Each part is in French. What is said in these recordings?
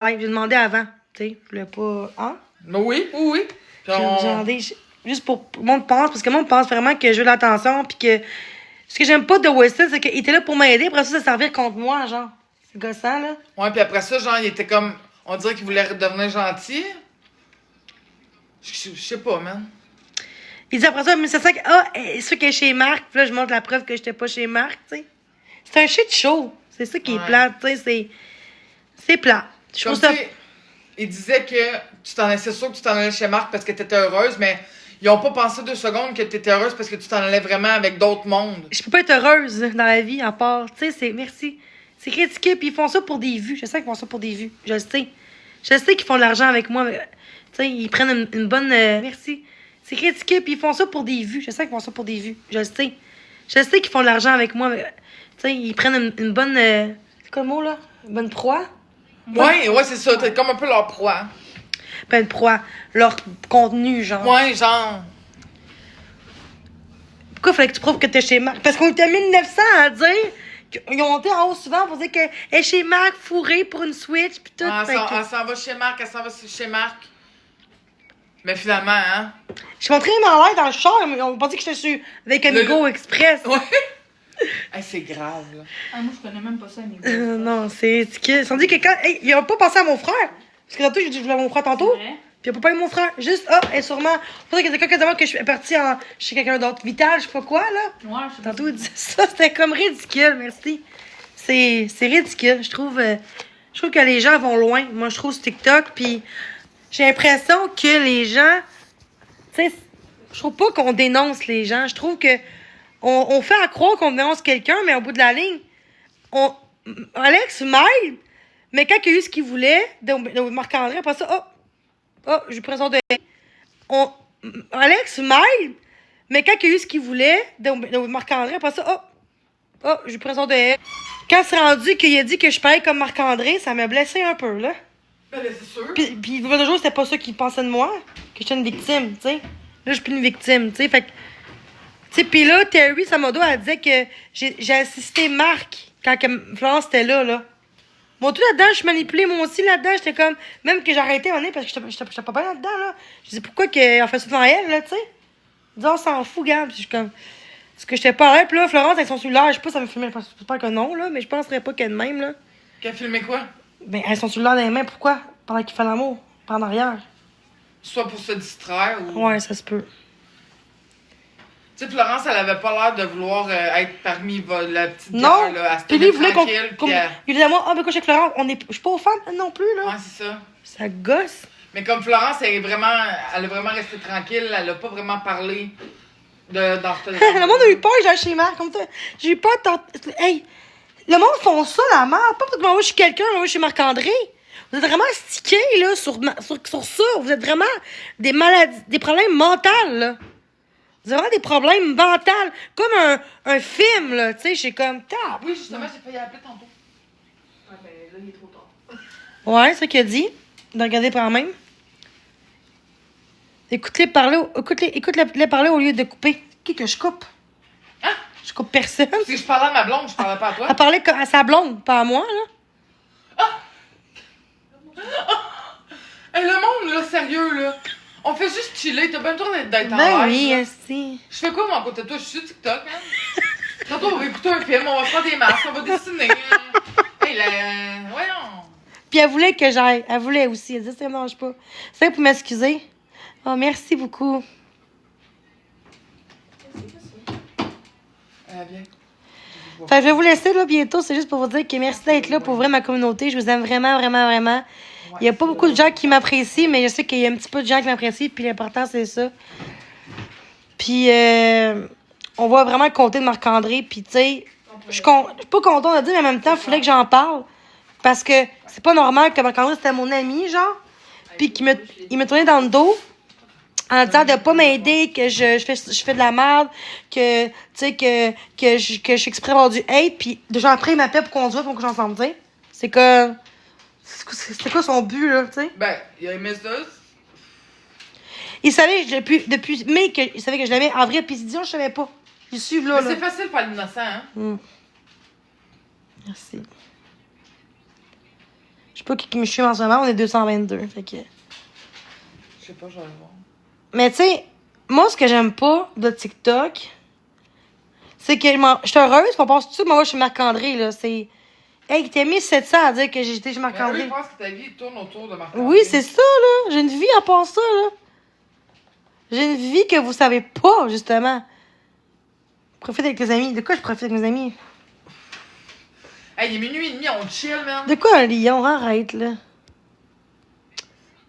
j'ai demandé avant, tu sais, je voulais pas... Hein? Oui. J'ai demandé juste pour que le monde pense, parce que le monde pense vraiment que je veux l'attention, puis que... Ce que j'aime pas de Weston, c'est qu'il était là pour m'aider, après ça servir contre moi, genre. C'est gossant, là. Ouais, puis après ça, genre, il était comme... On dirait qu'il voulait devenir gentil. Je sais pas, man. Il dit après ça, mais c'est ça que... Ah, c'est ça qu'elle est chez Marc, puis là, je montre la preuve que j'étais pas chez Marc, tu sais. C'est un shit show. C'est ça qui est plate, tu sais, c'est plate. Je trouve ça... Il disait que c'est sûr que tu t'en allais chez Marc parce que t'étais heureuse, mais ils ont pas pensé 2 secondes que t'étais heureuse parce que tu t'en allais vraiment avec d'autres mondes. Je peux pas être heureuse dans la vie, à part, tu sais, c'est... Merci. C'est critiqué, puis ils font ça pour des vues. Je sais qu'ils font ça pour des vues. Je le sais. Je sais qu'ils font de l'argent avec moi, mais... Tu sais, ils prennent une bonne... Merci. C'est critiqué, puis ils font ça pour des vues. Je sais qu'ils font ça pour des vues. Je le sais. Je sais qu'ils font de l'argent avec moi, mais... Tu sais, ils prennent une bonne... C'est quoi le mot, là? Une bonne proie? Ouais, c'est ça. T'es comme un peu leur proie. Pas une proie. Leur contenu, genre. Ouais, genre... Pourquoi fallait que tu prouves que t'es chez Marc? Parce qu'on était 1900 à dire... Ils ont été en haut souvent pour dire qu'elle est chez Marc, fourrée pour une Switch, pis tout. Elle s'en va chez Marc, Mais finalement, hein? Je suis montrée dans l'air dans le char, mais on pensait que j'étais avec Amigo Express. Ouais. Hey, c'est grave, là. Ah, moi, je connais même pas ça, Amigo. Non, c'est ridicule. Ils ont dit que quand... Hey, ils ont pas pensé à mon frère. Parce que tantôt, j'ai dit que je voulais mon frère tantôt. Puis il a pas eu mon frère. Juste, et sûrement... C'est pour ça qu'il y a quelqu'un que je suis partie chez quelqu'un d'autre. Vital, je sais pas quoi, là. Ouais, je sais pas. Tantôt, il disait ça. C'était comme ridicule, merci. C'est ridicule. Je trouve que les gens vont loin. Moi, je trouve sur TikTok, puis j'ai l'impression que les gens... Tu sais, je trouve pas qu'on dénonce les gens. Je trouve que on fait à croire qu'on dénonce quelqu'un, mais au bout de la ligne, Alex m'aide, mais quand il a eu ce qu'il voulait, de Marc-André, après ça, je lui présente de... Alex m'aide, mais quand il a eu ce qu'il voulait, de Marc-André, après ça, je lui présente de... Quand c'est rendu qu'il a dit que je paye comme Marc-André, ça m'a blessé un peu, là. Ben, c'est sûr. Puis il y a 2 jours, c'était pas ça qu'il pensait de moi, que j'étais une victime, tu sais. Là, je suis plus une victime, tu sais, fait que... Tu sais, pis là, Terry Samodo, elle disait que j'ai assisté Marc quand Florence était là. Moi, tout là-dedans, je suis manipulée, moi aussi, là-dedans, j'étais comme... Même que j'ai arrêté, parce que j'étais pas bien là-dedans, là. Je dis, pourquoi qu'elle fait ça devant elle, là, tu sais? Dis, on s'en fout, gars. Puis je suis comme... Parce que j'étais pas là, pis là, Florence, avec son cellulaire, je sais pas, ça me filmait, j'espère que non, là, mais je penserais pas qu'elle de même, là. Qu'elle filmait quoi? Ben, elle a son cellulaire dans les mains, pourquoi? Pendant qu'il fait l'amour, par en arrière. Soit pour se distraire ou... Ouais, ça se peut. Tu sais, Florence, elle avait pas l'air de vouloir être parmi la petite non. guerre, là. Elle se Puis lui, il tenait voulait tranquille, qu'on... puis Il disait à moi, ben quoi, chez Florence, je suis pas aux femmes non plus, là. Ouais, c'est ça. Ça gosse. Mais comme Florence, elle est vraiment restée tranquille, elle a pas vraiment parlé dans ce... Le monde a eu peur, j'ai chez Marc, comme ça. J'ai eu peur de... Hey, le monde font ça, la merde. Pas parce que moi, je suis quelqu'un, moi, je suis Marc-André. Vous êtes vraiment stickés, là, sur ça. Vous êtes vraiment des maladies, des problèmes mentaux, là. Vous avez vraiment des problèmes mentaux. Comme un film, là, tu sais, j'ai comme... Oui, justement, j'ai failli appeler tantôt. Ah, ben là, il est trop tard. Ouais, c'est ça qu'il a dit. De regarder par même. Écoute-les parler au lieu de couper. Qui que je coupe? Hein? Je coupe personne. Si je parlais à ma blonde, je parlais pas à toi. Elle parlait à sa blonde, pas à moi, là. Hey, le monde, là, sérieux, là. On fait juste chiller. T'as pas le temps d'être en Ben live. oui, là. aussi. Je fais quoi, moi, à côté de toi? Je suis sur TikTok, hein? Tantôt, on va écouter un film, on va faire des masques, on va dessiner. Hey, voyons. Puis elle voulait que j'aille. Elle voulait aussi. Elle disait, ça me dérange pas. C'est vrai pour m'excuser. Oh, merci beaucoup. Bien. Fait que je vais vous laisser là bientôt. C'est juste pour vous dire que merci d'être là pour ouvrir ma communauté. Je vous aime vraiment, vraiment, vraiment. Il n'y a pas beaucoup de gens qui m'apprécient, mais je sais qu'il y a un petit peu de gens qui m'apprécient. Puis l'important, c'est ça. Puis on va vraiment compter de Marc-André. Puis tu sais, je suis pas contente de le dire, mais en même temps, il fallait que j'en parle. Parce que c'est pas normal que Marc-André, c'était mon ami, genre. Puis il me tournait dans le dos. En disant de pas m'aider, que je fais de la merde, que, tu sais, que je suis exprès avoir du hate, puis déjà après, il m'appelle pour qu'on se voit, pour qu'on couche ensemble, tu sais. C'est que... C'était quoi son but, là, tu sais? Ben, il a aimé ça. Il savait depuis mai qu'il savait que je l'aimais. En vrai, puis Dion, je savais pas. Je suis là, Mais là. c'est facile de faire l'innocent, hein? Merci. pas qui me suit en ce moment, on est 222. Fait que... Je sais pas, je vais le voir. Mais tu sais, moi, ce que j'aime pas de TikTok, c'est que je suis heureuse, puis on pense tout de suite, moi, chez Marc-André, là. C'est. Hey, t'as mis 700 à dire que j'étais chez Mais eux, Marc-André. ils pensent que ta vie tourne autour de Marc-André. Oui, c'est ça, là. J'ai une vie à part ça, là. J'ai une vie que vous savez pas, justement. Profite avec tes amis. De quoi je profite avec mes amis? Hey, il est minuit et demi, on chill, man. De quoi un lion? Arrête, là.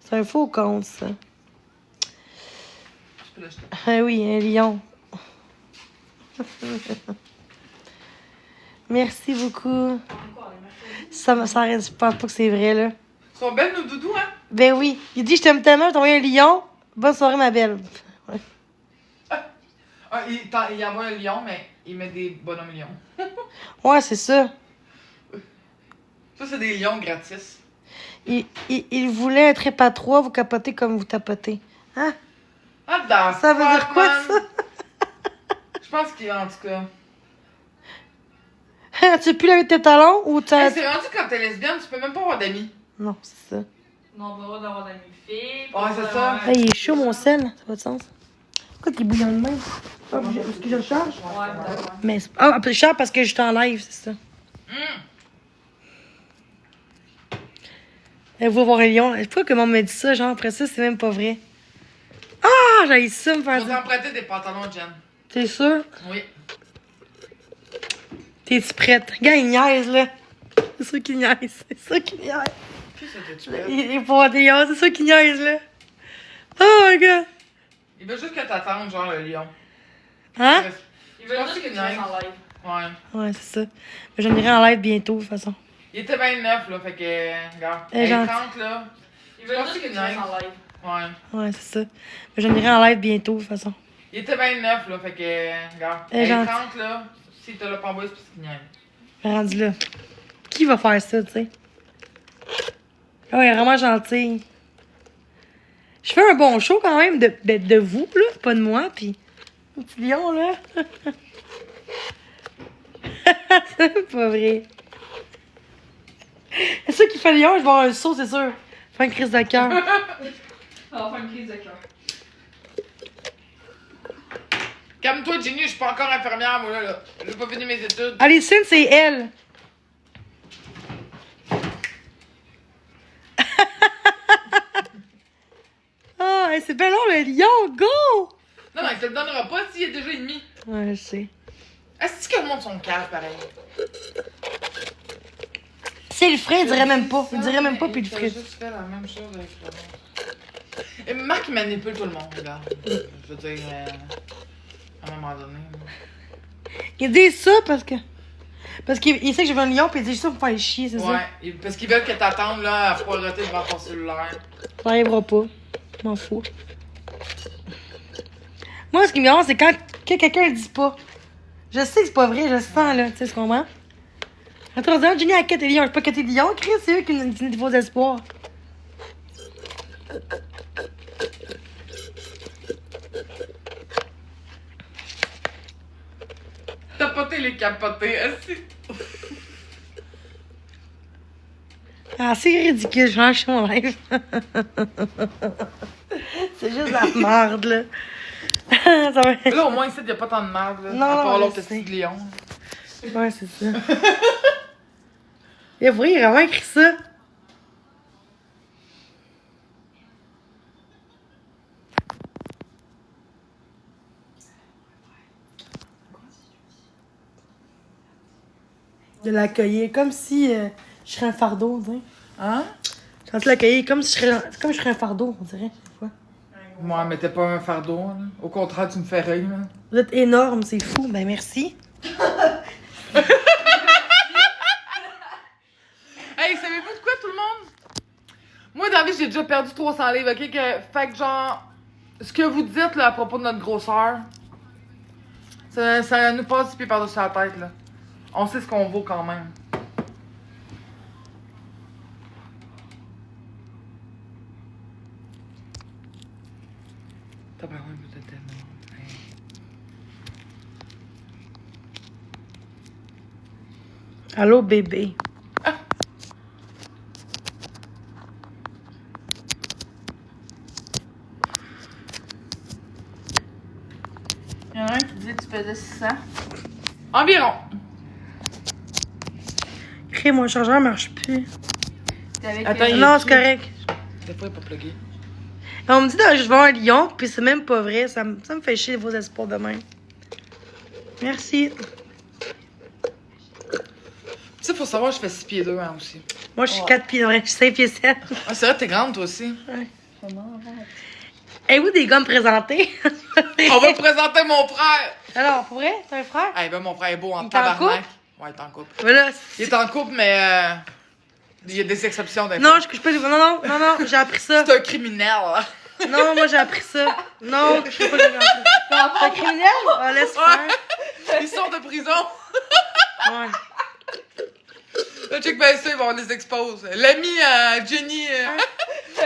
C'est un faux compte, ça. Je peux l'acheter. Ah oui, un lion. Merci beaucoup. Ça reste, je pense pas que c'est vrai, là. Ils sont belles, nos doudous, hein? Ben oui. Il dit, je t'aime tellement, je t'ai envoyé un lion. Bonne soirée, ma belle. Ouais. Ah, il envoie un lion, mais il met des bonhommes lions. Ouais, c'est ça. Ça, c'est des lions gratis. Il voulait un trip à 3, vous capotez comme vous tapotez. Hein? Ah, dans Ça veut dire quoi, ça? Je pense qu'en tout cas. Tu veux plus laver tes talons ou tu Hey, c'est rendu quand t'es lesbienne, tu peux même pas avoir d'amis. Non, c'est ça. Non, on va avoir d'avoir d'amis filles. Ouais, c'est ça. Hey, il est chaud, mon sel. Ça n'a pas de sens. Pourquoi t'es bouillant de même? Ah, est-ce que je le charge? Ouais, d'accord. Mais je charge parce que je suis en live, c'est ça. Vous voir un lion. Je sais pas comment on me dit ça, genre après ça, c'est même pas vrai. Ah, j'ai ça me faire On ça. t'en prêter des pantalons, Jen. T'es sûr? Oui. T'es-tu prête? Gars, il niaise, là. C'est sûr qu'il niaise. C'est sûr qu'il niaise. Qui ça, t'es-tu prête? Il est pas des lions, c'est sûr qu'il niaise, là. Oh my god. Il veut juste que t'attendes, genre, le lion. Hein? Ils veulent juste que tu restes en live. Ouais. Ouais, c'est ça. Mais j'en irai en live bientôt, de toute façon. Il était 29, là, fait que. Regarde. Elle est Hey, gentille. 30, là. Ils veulent juste que tu restes en live. Ouais. Ouais, c'est ça. Mais j'en irai en live bientôt, de toute façon. Il était 29, là, fait que. Regarde. Elle est Hey, gentille. 30, là. Si te l'a pas envoyé, c'est parce qu'il niaise. Mais rendu là. Qui va faire ça, tu sais? Ah ouais, vraiment gentil. Je fais un bon show quand même de vous, là, pas de moi, pis. Un petit lion, là. C'est pas vrai. C'est ça qui fait lion, je vais avoir un saut, c'est sûr. Faire une crise de cœur. On va faire une crise de cœur. Calme-toi, Jenny, je suis pas encore infirmière, moi, là. J'ai pas fini mes études. Alison, c'est elle. Ah, c'est bien long, le lion, go! Non, mais il te le donnera pas s'il est déjà ennemi. Ouais, je sais. Est-ce que le monde sont calmes, pareil? Si il le ferait, il dirait même pas. Il dirait même pas, puis il le Il ferait. a juste fait la même chose avec le monde. Et Marc, il manipule tout le monde, regarde. Je veux dire, à un moment donné. Il dit ça parce que. Parce qu'il sait que je veux un lion, puis il dit ça pour faire chier, c'est ça? Ouais, parce qu'ils veulent que t'attendes, là, à poireauter devant ton cellulaire. Ça arrivera pas. Je m'en fous. Moi, ce qui me rend, c'est quand quelqu'un le dit pas. Je sais que c'est pas vrai, je le sens, là. Tu sais ce qu'on voit? Attends, on dit, Jenny a quitté Lyon. Je pas quitté Lyon, Chris, c'est eux qui nous donnent des faux espoirs. Tapoter les capotés, assis. Ah, c'est ridicule, je lâche mon live. C'est juste la merde, là. Ça va être... Là, au moins, ici, il n'y a pas tant de merde, là. Non, à part je l'autre sais. petit lion. Ouais, c'est ça. Et vous, il a vraiment écrit ça. De l'accueillir, comme si je serais un fardeau, tu sais. Hein? Je suis en train de l'accueillir comme si je serais un fardeau, on dirait, des fois. Moi, mais t'es pas un fardeau, là. Au contraire, tu me fais rire, man. Vous êtes énorme, c'est fou. Ben, merci. Hey, savez-vous de quoi, tout le monde? Moi, dans la vie, j'ai déjà perdu 300 livres, ok? Fait que, genre, ce que vous dites, là, à propos de notre grosseur, ça nous passe du pied par-dessus la tête, là. On sait ce qu'on vaut quand même. T'as pas loin, vous êtes tellement... Allô, bébé. tu pesais 600? Environ. Crée, mon chargeur marche plus. T'es avec Attends, il est Non, plus. c'est correct. Des fois, il est pas plugué. On me dit que je vais à Lyon, puis c'est même pas vrai. Ça me fait chier vos espoirs de même. Merci. Tu sais, faut savoir, je fais 6 pieds 2 hein, aussi. Moi, je suis 4 pieds, ouais, je suis 5 pieds 7. Ah, c'est vrai, t'es grande, toi aussi. Et vous, des gars me présenter? On va te présenter mon frère. Alors, pour vrai? T'as un frère? Ah, ben, mon frère est beau en Il est en tabarnak. Ouais, il est en couple. Voilà. Il est en couple, mais il y a des exceptions des Non, fois. je couche pas. Non, j'ai appris ça. C'est un criminel. Non, moi, j'ai appris ça. Non, je sais pas le gentil. T'es un criminel? Ah, laisse faire. Ils sortent de prison. Ouais. Là, check bien ça, on les expose. L'ami à Jenny,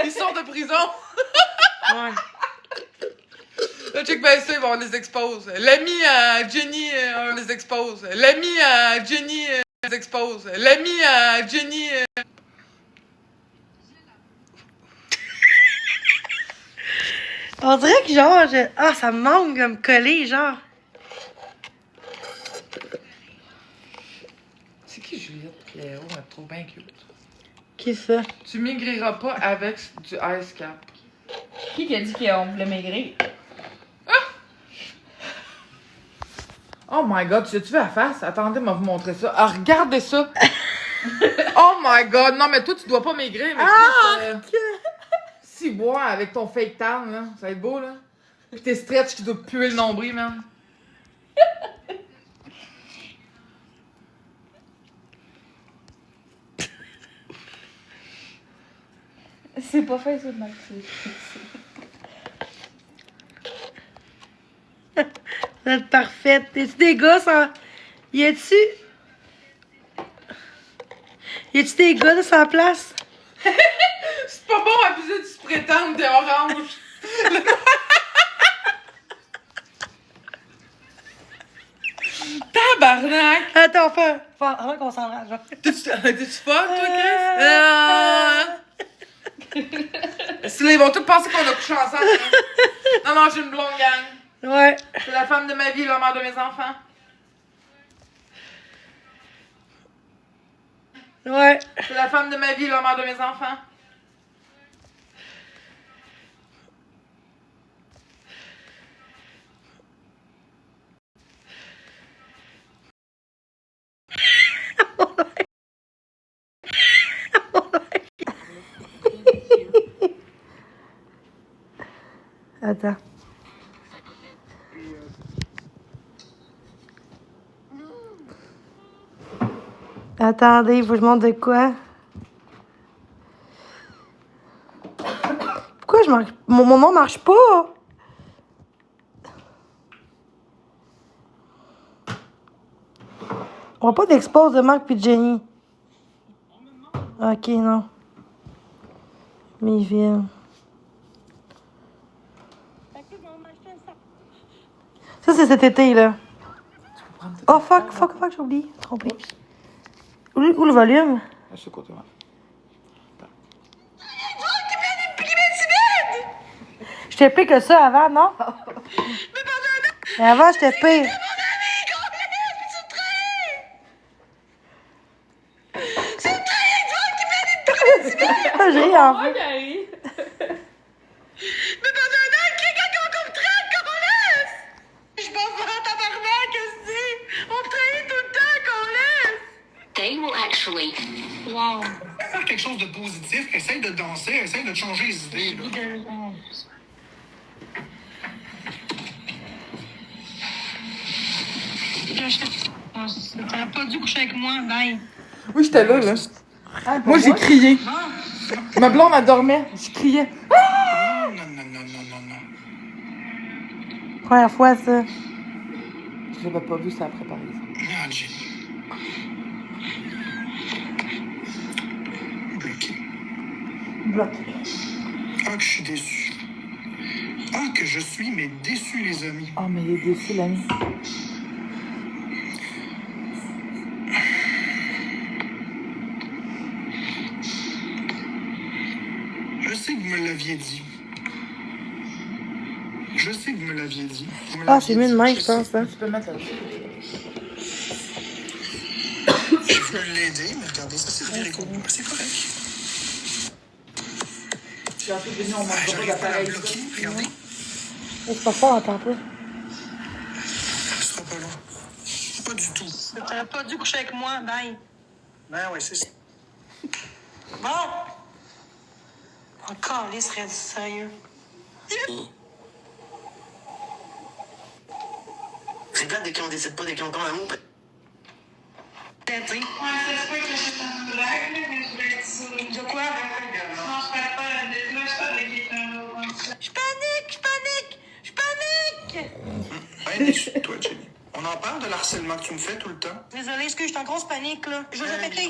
ils sortent de prison. Ouais. Là, check bien ça, on les expose. L'ami à Jenny, on les expose. L'ami à Jenny, on les expose. L'ami à Jenny. On dirait que genre, ah, ça me manque de me coller, genre. C'est qui Juliette Pierrot? Elle te trouve bien cute. Qui ça? Tu maigriras pas avec du ice cap. Qui a dit qu'on voulait maigrir? Oh my god, tu as-tu vu la face? Attendez, moi vous montrer ça. Ah, regardez ça! Oh my god! Non, mais toi, tu dois pas maigrir, mais si bois avec ton fake tan, là, ça va être beau, là. Pis tes stretch qui doivent puer le nombril, man. C'est pas fait, ça, de mal. Vous êtes parfaite. T'es-tu des gars sans. Y a-tu. Y a-tu des gars de sa place? C'est pas bon abuser du spray tan, t'es orange. Tabarnak! Attends, avant qu'on s'enrage. T'es-tu fuck, toi, Chris? Si là, ils vont tous penser qu'on a couché ensemble. Hein? Non, j'ai une blonde gang. Ouais. C'est la femme de ma vie, la mère de mes enfants. Ouais. C'est la femme de ma vie, la mère de mes enfants. Attends. Attendez, il faut que je montre de quoi. Pourquoi je marche... Mon nom marche pas? On voit pas d'expose de Marc puis de Jenny. Ok, non. Mais ils viennent. Ça, c'est cet été, là. Oh, fuck, j'ai oublié. Trompé. Où le volume? À ce côté, ouais. J'étais pire que ça avant, non? Mais avant, j'étais pire. Ah, j'ai ri en fait. They will actually. Wow. Faire quelque chose de positif, essaye de danser, essaye de changer les idées. Là. T'aurais pas dû coucher avec moi, bye. Oui, j'étais là, là. Moi, j'ai crié. Ma blonde, elle dormait. Je criais. Non, non, non, non, non, non. Première fois, ça. Je l'avais pas vu, ça après, par exemple. Ah, Jenny. Bloqué. Bloqué. Ah, que je suis déçu. Ah, que je suis, mais déçu, les amis. Oh, mais il est déçu, l'ami. Je sais que vous me l'aviez dit. Je Je sais que vous me l'aviez dit. Vous me Ah, l'aviez c'est mieux de dit, même, je je pense. sais. Hein. Tu peux mettre là-dessus. Je veux l'aider, mais regardez, ça c'est viré contre moi. C'est correct. Puis ensuite, Jenny, on Ah, manque pas j'arrive pas à d'appareil. bloquer, regardez. C'est pas fort, on entend pas. Ce sera pas long. Pas du tout. T'aurais pas dû coucher avec moi, bye. Ben ouais, c'est ça. Bon! Encore, les serait sérieux. C'est plate dès qu'on décide pas, dès qu'on tombe amour. Peut-être, tu sais. De quoi? Je panique! Ben déçu de toi, Jenny. On en parle de l'harcèlement que tu me fais tout le temps? Désolée, est-ce que je suis en grosse panique, là? Je vais répéter.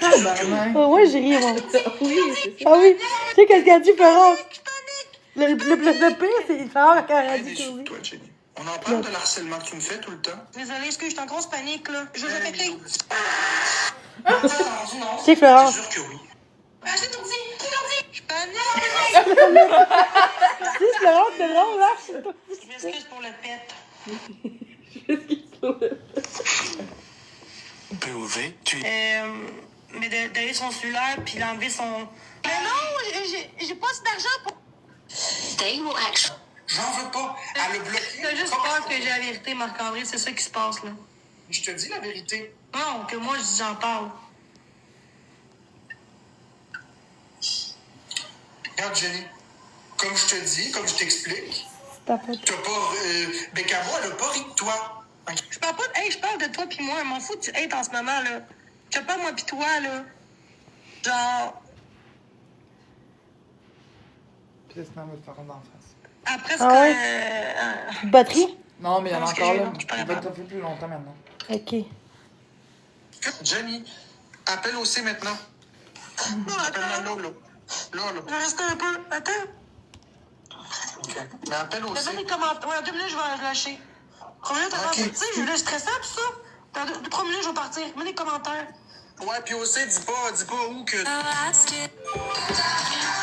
Tabarnak. Oh, ouais, j'ai ri, moi. Oui. Ah oui. Tu sais qu'est-ce qu'elle a dit, Florence? Le pire, c'est Florence quand elle a Ben dit déçu de oui. toi, Jenny. On en parle de l'harcèlement que tu me fais tout le temps? Désolée, est-ce que je suis en grosse panique, là? Je vais répéter. Tu Tu sais, Florence. sûr que oui. Je panique. Tu sais, Florence, c'est drôle, là? Je m'excuse pour le pet. POV, tu Mais d'aller son cellulaire puis d'enlever son. Mais non, j'ai pas assez d'argent pour. They will actually. J'en veux pas. À le bloquer. T'as juste peur que j'ai la vérité, Marc-André, c'est ça qui se passe, là. Je te dis la vérité. Non, que moi, j'en parle. Regarde, Jenny. Comme je te dis, comme je t'explique, T'as pas. t'as pas. Bécamo, elle a pas ri de toi. Ok? Je parle pas de. Hey, je parle de toi pis moi. Je m'en fous que tu hates en ce moment, là. Je parle pas moi pis toi, là. Genre. Puis là, sinon, on va te faire rendre en face. Après, c'est batterie? Non, mais il y en a Parce que encore j'ai- là. non, je suis pas Il va capable. te faire plus longtemps maintenant. Ok. Jenny, appelle aussi maintenant. Appelle-la Lolo. Lolo. Je vais rester un peu. Attends. Ok. Mais appelle aussi. Fais des commentaires. Ouais, en 2 minutes, je vais lâcher. 3 minutes avant. Ok. Tu sais, je voulais stresser tout ça. Dans 3 minutes, je vais partir. Mets des commentaires. Ouais, puis aussi, dis pas où que.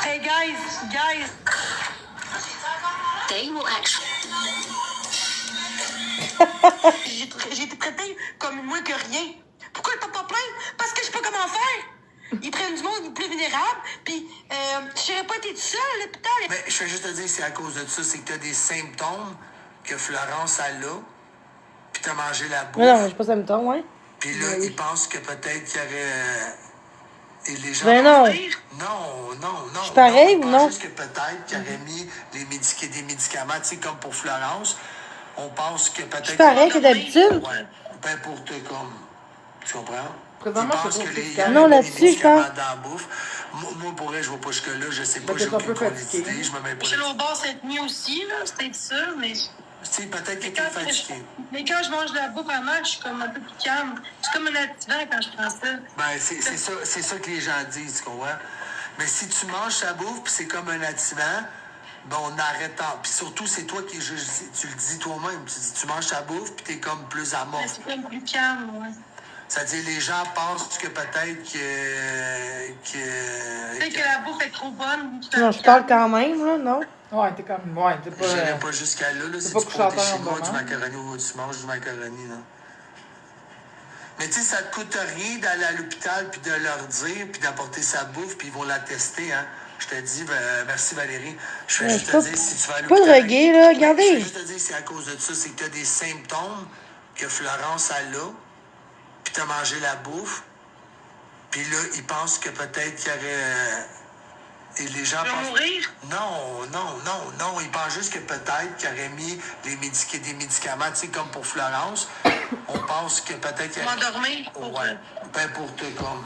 Hey, guys. They will actually. J'ai été traitée comme moins que rien. Pourquoi ils t'ont pas plainte? Parce que je sais pas comment faire. Ils prennent du monde plus vulnérable, puis j'aurais pas été toute seule à l'hôpital. Mais je vais juste te dire, c'est à cause de ça, c'est que t'as des symptômes que Florence a là, puis t'as mangé la bouffe. Non, j'ai pas symptômes, ouais. Puis là, ils pensent que peut-être qu'il y aurait. Et les gens. Ben non. Non. suis pareil Ils ou pensent non? juste que peut-être qu'il aurait mis des médicaments, tu sais, comme pour Florence. On pense que peut-être. Je suis pareil que d'habitude. Ouais. Ben pour te comme. Tu comprends? Présentement, Ils c'est pensent trop que efficace. il y a Non, des là-dessus, je médicaments pense. dans la bouffe. Moi, pour vrai, je vais pas jusque-là. Je sais pas, Ben, j'ai t'es un aucune peu fatigué. idée. Je me mets pas. J'ai l'au bord cette nuit aussi, là, c'était sûr, mais. Tu sais, peut-être que t'es fatigué. Mais quand je mange de la bouffe vraiment, je suis comme un peu plus calme. C'est comme un activant quand je prends ça. Ben, c'est ça que les gens disent, tu comprends? Mais si tu manges sa bouffe, puis c'est comme un attivant, ben on arrête en... Puis surtout, c'est toi qui... tu le dis toi-même. Tu manges ta bouffe, puis t'es comme plus Mais amorphe. c'est comme plus calme, ouais. C'est-à-dire, les gens pensent que peut-être Tu sais que la bouffe est trop bonne. Non, je parle quand même, là, non? Ouais, t'es comme. Ouais, t'es pas. J'irai pas jusqu'à là, c'est si pas tu couché à prends tes terre en chinois, du moment. macaroni ou tu manges du macaroni, là. Mais tu sais, ça te coûte rien d'aller à l'hôpital puis de leur dire puis d'apporter sa bouffe puis ils vont la tester, hein. Je te dis, merci Valérie. Je vais Ouais, juste c'est te pas- dire, si tu vas à Pas l'hôpital... de reggae, là, Je regardez. vais juste te dire, c'est à cause de ça, c'est que tu as des symptômes que Florence a là, puis tu as mangé la bouffe, puis là, ils pensent que peut-être qu'il y aurait... Et les gens Tu vas pensent... mourir? Non. Ils pensent juste que peut-être qu'il aurait mis des médicaments, tu sais, comme pour Florence. On pense que peut-être qu'il Pour m'endormir, pour, Ouais. Ben, pour te comme...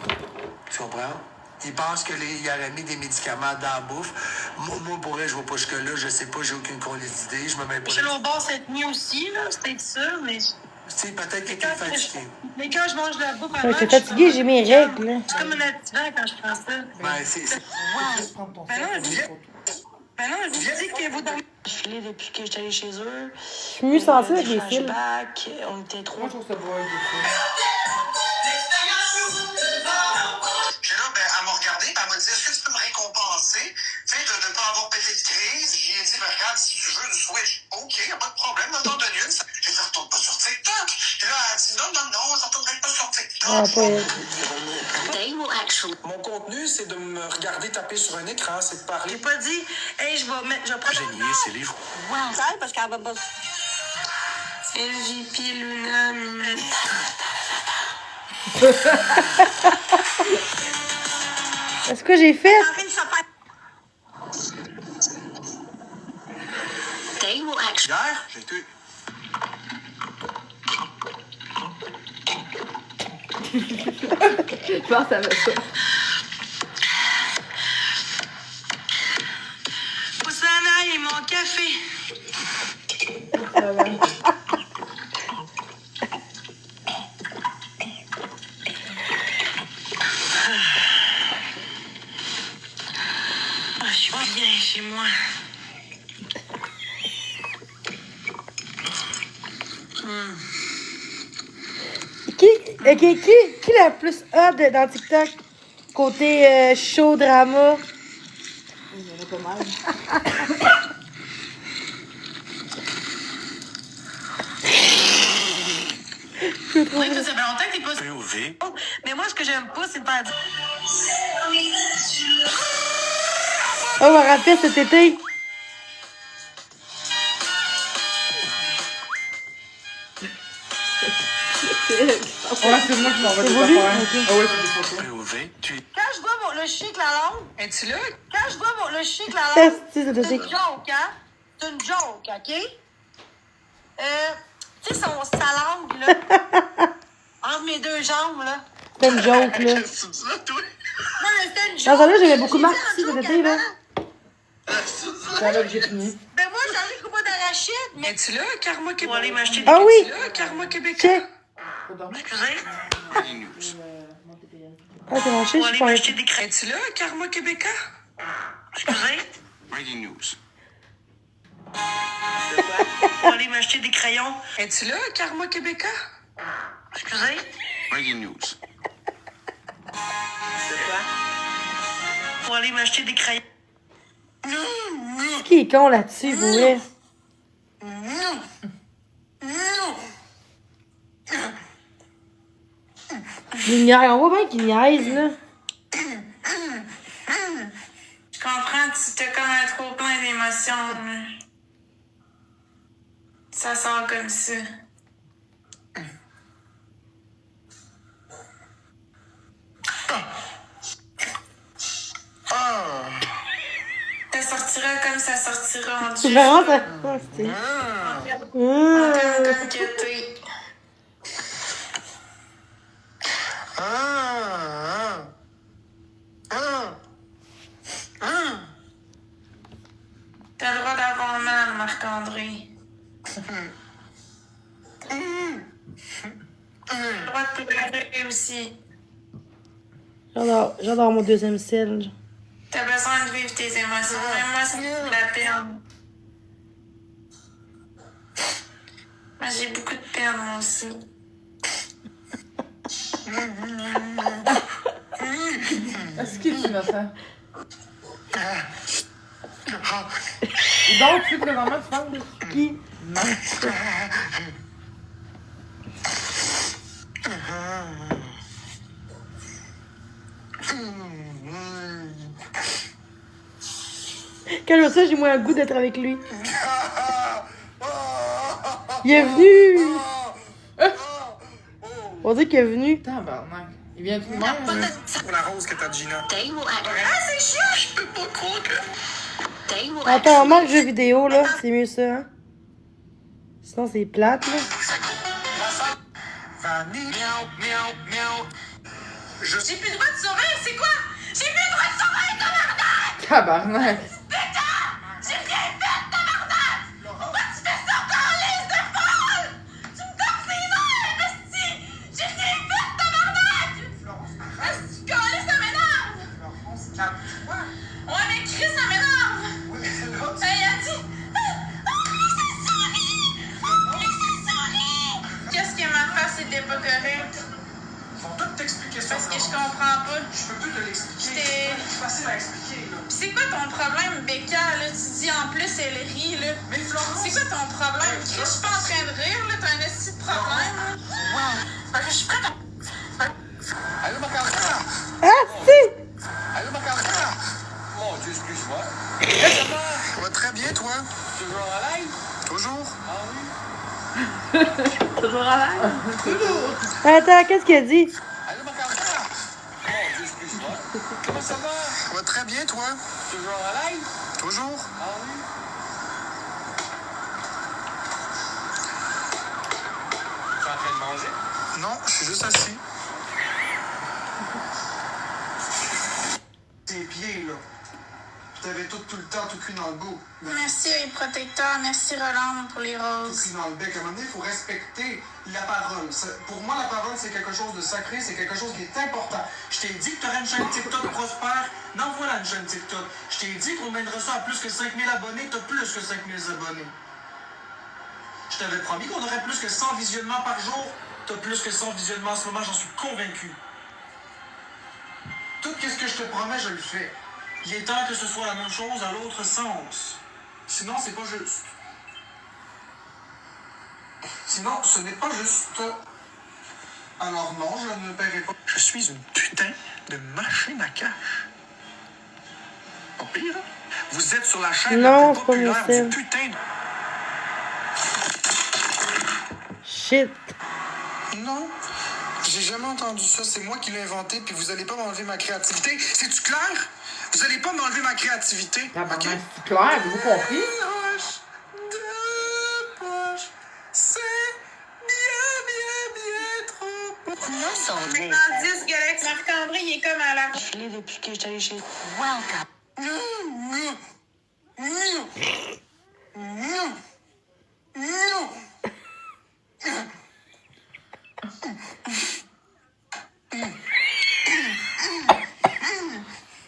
Tu comprends? Ils pensent qu'il aurait mis des médicaments dans la bouffe. Moi, pour vrai, je vais pas jusque-là. Je sais pas, j'ai aucune idée. Je me mets pas... J'ai l'au bord cette nuit aussi, là, c'était sûr, mais. Tu sais, peut-être que t'es fatigué. Mais quand je mange de la bouffe Ouais, avant, t'es je suis fatiguée, comme j'ai un mes peu calme. règles, là. C'est comme un activant quand je prends ça. Ben, c'est... Juste prendre ton Ben non, sac, je- prendre une photo. Ben non, je vous dis que vous dormez. Je suis filée depuis que j'étais allée chez eux. Je suis mieux sensible avec Des les fils. flashbacks, on était Moi, trois. je trouve ça beau avec des filles. Puis là, ben, elle m'a regardé, puis elle m'a dit, est-ce que tu peux me récompenser, tu sais, de ne pas avoir pété partie de crise, j'ai dit, ben, regarde, si tu veux une Switch, ok, y a pas de problème, on t'en donne une. J'ai dit, retourne pas sur TikTok. Et là, elle a dit, non, je retournerai pas sur TikTok. Ah, pas elle. Mon contenu, c'est de me regarder taper sur un écran, c'est de parler. J'ai pas dit, hey, je vais prendre. J'ai nié ses livres. Wow. Ça, parce qu'elle va pas. LJP Luna Minette. Est-ce que j'ai fait? Hier, j'ai été... Je pense que ça va ça. Poussana et mon café. Je suis bien chez moi. Qui la plus hot dans TikTok? Côté show, drama. Il y en a pas mal. Oui, ça fait longtemps que t'es pas... POV. Mais moi, ce que j'aime pas, c'est de faire dire... Oh, je me rappelle cet été. Ouais, c'est moi qui m'envoie des voulu? affaires. Ok. Ah ouais, c'est des photos. POV, tu es... Quand je vois le chien avec la langue... Es-tu là? Quand je vois le chien avec la langue... C'est cet C'est été. une joke, hein? C'est une joke, OK? Tu sais, sa langue, là... entre mes deux jambes, là... C'était une joke, là. Non, mais c'était une joke! Dans ce temps-là, j'aimais beaucoup Marc aussi cet été, là. C'est là que j'ai fini. Ben moi, j'ai envie de couper d'arachide, mais... Es-tu là, Karma Québec? Pour aller m'acheter des... Ah oui! Es-tu là, Karma Québec? Check. Faut dormir. Excusez? Ah, t'es lâché, Pour je aller pense. m'acheter des crayons. Es-tu là, Karma Québécois? Excusez? Breaking news. Pour aller m'acheter des crayons. Es-tu là, Karma Québécois? Excusez? Breaking news. Pour aller m'acheter des crayons. Qui est con là-dessus, vous voyez? Il niaise, on voit bien qu'il niaise, là. Je comprends, tu t'as comme un trop plein d'émotions. là. Ça sort comme ça. Ça sortira comme ça sortira en C'est Dieu. vraiment ça. Ah, c'est... Comme gâté. T'as le droit d'avoir mal, Marc-André. T'as le droit de pleurer aussi. J'adore mon deuxième ciel. T'as besoin de vivre tes émotions. Même moi, ça me fait de la peine. Moi, j'ai beaucoup de peine, moi aussi. Est-ce qu'il est innocent? Et donc, tu sais, présentement, tu parles de Qui? Non. Quand je vois ça, j'ai moins le goût d'être avec lui. Il est venu! On dit qu'il est venu. Tabarnak. Il vient tout de même. Pour la rose que t'as, Gina. Ah, c'est chiant! Je peux pas croire que... Attends, on manque le jeu vidéo, là. C'est mieux ça, hein? Sinon, c'est plate, là. Vanille, miaou, miaou, miaou. Je J'ai plus le droit de sourire, c'est quoi? J'ai plus le droit de sourire, tabarnak! Tabarnak. J'ai bien fait, tabarnak! Pourquoi tu fais ça encore, liste de folle? Tu me tords les nerfs, esti! J'ai rien fait, tabarnak! Esti, câlisse, ça m'énerve! Ouais, mais Chris, ça m'énerve! Hey, elle dit... Oh, laissez sourire! Laissez sourire! Qu'est-ce que ma face était pas correcte? Ils vont tout t'expliquer ça. Parce que je comprends pas. Je peux plus te l'expliquer. J'étais... facile à expliquer, là. Pis c'est quoi ton problème, Becca, là? Tu dis en plus, elle rit, là. Mais Florence... C'est quoi ton problème? Je suis pas en train de rire, là. T'as un esti de problème, là. Fait que je suis prête à... Allô, ma carte? Ah, si! Allô, ma carte? Mon Dieu, excuse-moi. Ça va très bien, toi? Toujours en live? Toujours? Ah oui? Toujours à l'air. Toujours. Attends, qu'est-ce qu'il a dit? Allô, ma carte? Mon Dieu, excuse-moi. Comment ça va? Ça va très bien, toi? Toujours en live? Toujours? Ah oui? Tu es en train de manger? Non, je suis juste assis. Tes pieds, là. T'avais tout le temps, tout cuit dans le bout. Merci, les protecteurs. Merci, Roland, pour les Tout roses. cuit dans le bec. À un moment donné, il faut respecter la parole. Pour moi, la parole, c'est quelque chose de sacré, c'est quelque chose qui est important. Je t'ai dit que tu aurais une chaîne TikTok prospère. Non, voilà une chaîne TikTok. Je t'ai dit qu'on mènerait ça à plus que 5000 abonnés. T'as plus que 5000 abonnés. Je t'avais promis qu'on aurait plus que 100 visionnements par jour. T'as plus que 100 visionnements en ce moment, j'en suis convaincu. Tout ce que je te promets, je le fais. Il est temps que ce soit la même chose à l'autre sens. Sinon, c'est pas juste. Sinon, ce n'est pas juste. Alors non, je ne paierai pas. Je suis une putain de machine à cash. Pas pire, hein? Vous êtes sur la chaîne Non, la c'est plus pas populaire possible. du putain de... Shit. Non, j'ai jamais entendu ça. C'est moi qui l'ai inventé, puis vous allez pas m'enlever ma créativité. C'est-tu clair? Vous allez pas m'enlever ma créativité. Tabarnak, OK? c'est clair, avez-vous compris? C'est bien trop. Maintenant, 10, Galax Marc-André, il est comme à la... Je l'ai depuis que je suis allée chez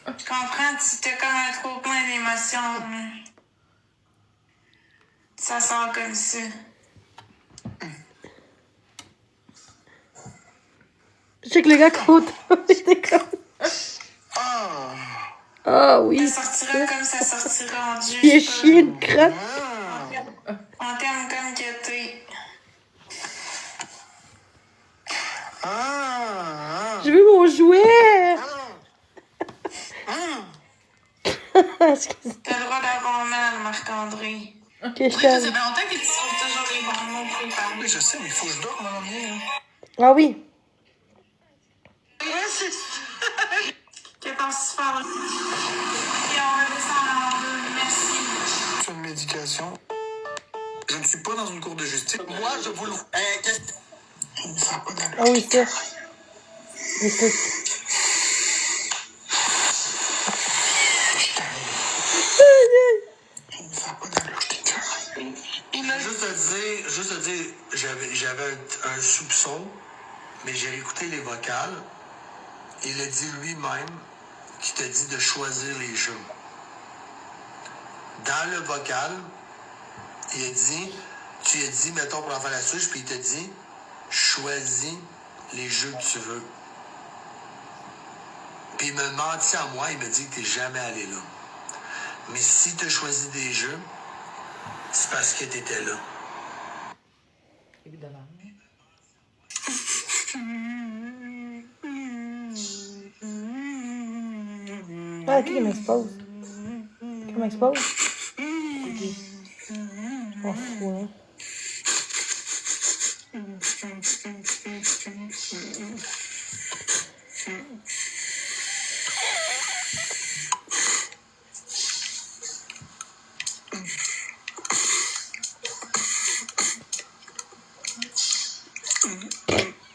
Je comprends, tu t'es comme un trop plein d'émotions. Mais... ça sort comme ça. Je sais que le gars compte. J'étais comme. Ah oui. Ça sortira comme ça sortira en Dieu. Il a je sais pas. chié une crotte. On t'aime comme que t'es. Je veux mon jouet. Excusez. T'as le droit d'avoir mal, Marc-André. Que je Ça t'aime. fait longtemps que tu trouves toujours les bons mots pour y parler. Oui, je sais, mais il faut que je dorme avant de venir. Ah oui. Que t'en si fort. Et on va descendre en deux. Merci. Sur une médication. Je ne suis pas dans une cour de justice. Moi, je vous le... Ça n'a pas d'allure. Ah oui, ça. Mais c'est. Ça n'a pas d'allure, je t'ai dit. Juste te dire, j'avais un soupçon, mais j'ai écouté les vocales. Il a dit lui-même qu'il t'a dit de choisir les jeux. Dans le vocal, il a dit, tu lui as dit, mettons pour en faire la souche, puis il t'a dit, choisis les jeux que tu veux. Puis il m'a menti à moi, il m'a dit que t'es jamais allé là. Mais si tu as choisi des jeux, c'est parce que tu étais là. Évidemment. Ah, ok, il m'expose. Il m'expose. Oh, fou, hein.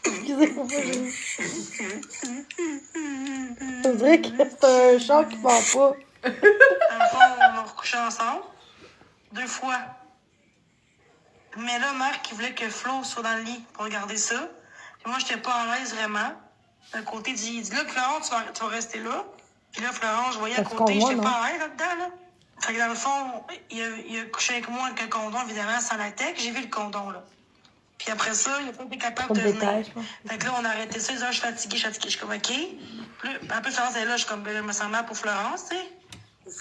Excusez-moi, on dirait que c'est un chat qui ment pas. Dans le fond, on a recouché ensemble. 2 fois. Mais là, Marc, il voulait que Flo soit dans le lit pour regarder ça. Puis moi, j'étais pas à l'aise vraiment. D'un côté, il dit là, Florence, tu vas rester là. Puis là, Florence, je voyais à Parce côté, qu'on voit, j'étais non? pas à l'aise là-dedans, là. Fait que dans le fond, il a couché avec moi avec le condom, évidemment, sans latex. J'ai vu le condom, là. Puis après ça, il n'a pas été capable Trop de de venir. détails, je pense. Fait que là, on a arrêté ça. Il dit, ah, je suis fatiguée. Je suis comme, OK. Puis là, après, Florence est là. Je suis comme, ben, je me sens mal pour Florence, tu sais.